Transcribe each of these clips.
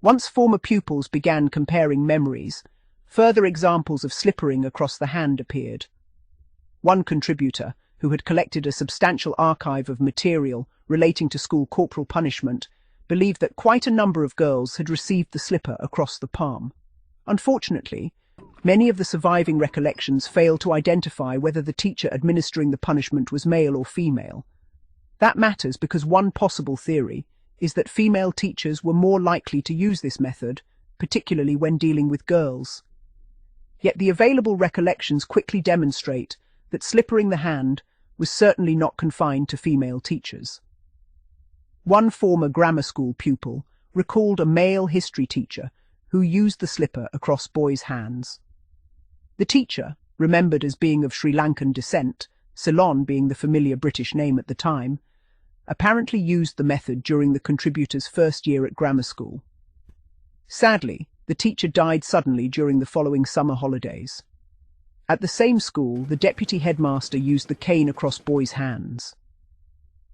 Once former pupils began comparing memories, further examples of slippering across the hand appeared. One contributor, who had collected a substantial archive of material relating to school corporal punishment, believed that quite a number of girls had received the slipper across the palm. Unfortunately, many of the surviving recollections fail to identify whether the teacher administering the punishment was male or female. That matters because one possible theory is that female teachers were more likely to use this method, particularly when dealing with girls. Yet the available recollections quickly demonstrate that slippering the hand was certainly not confined to female teachers. One former grammar school pupil recalled a male history teacher who used the slipper across boys' hands. The teacher, remembered as being of Sri Lankan descent, Ceylon being the familiar British name at the time, apparently used the method during the contributor's first year at grammar school. Sadly, the teacher died suddenly during the following summer holidays. At the same school, the deputy headmaster used the cane across boys' hands.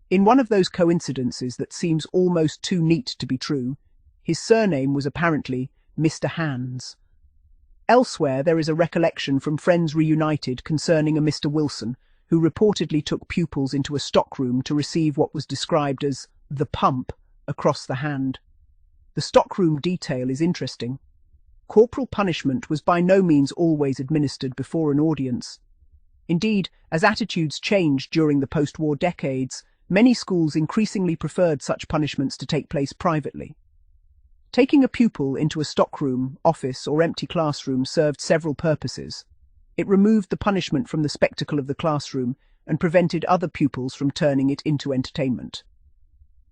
In one of those coincidences that seems almost too neat to be true, his surname was apparently Mr. Hands. Elsewhere, there is a recollection from Friends Reunited concerning a Mr. Wilson, who reportedly took pupils into a stockroom to receive what was described as the pump across the hand. The stockroom detail is interesting. Corporal punishment was by no means always administered before an audience. Indeed, as attitudes changed during the post-war decades, many schools increasingly preferred such punishments to take place privately. Taking a pupil into a stockroom, office, or empty classroom served several purposes. It removed the punishment from the spectacle of the classroom and prevented other pupils from turning it into entertainment.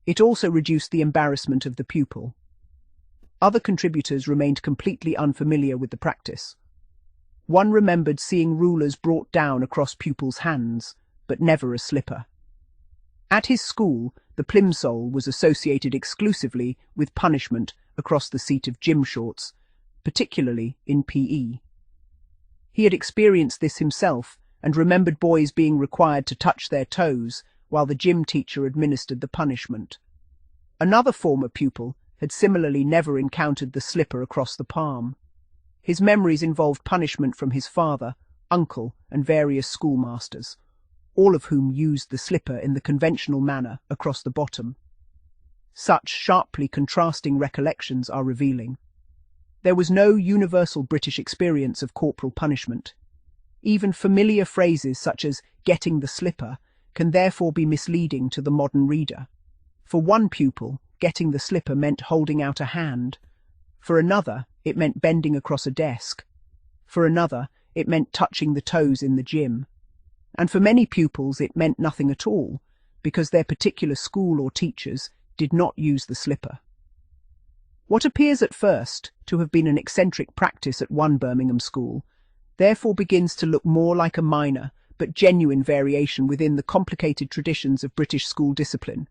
It also reduced the embarrassment of the pupil. Other contributors remained completely unfamiliar with the practice. One remembered seeing rulers brought down across pupils' hands, but never a slipper. At his school, the plimsoll was associated exclusively with punishment across the seat of gym shorts, particularly in PE. He had experienced this himself and remembered boys being required to touch their toes while the gym teacher administered the punishment. Another former pupil had similarly never encountered the slipper across the palm. His memories involved punishment from his father, uncle, and various schoolmasters, all of whom used the slipper in the conventional manner across the bottom. Such sharply contrasting recollections are revealing. There was no universal British experience of corporal punishment. Even familiar phrases such as "getting the slipper" can therefore be misleading to the modern reader. For one pupil, getting the slipper meant holding out a hand. For another, it meant bending across a desk. For another, it meant touching the toes in the gym. And for many pupils, it meant nothing at all, because their particular school or teachers did not use the slipper. What appears at first to have been an eccentric practice at one Birmingham school, therefore begins to look more like a minor but genuine variation within the complicated traditions of British school discipline.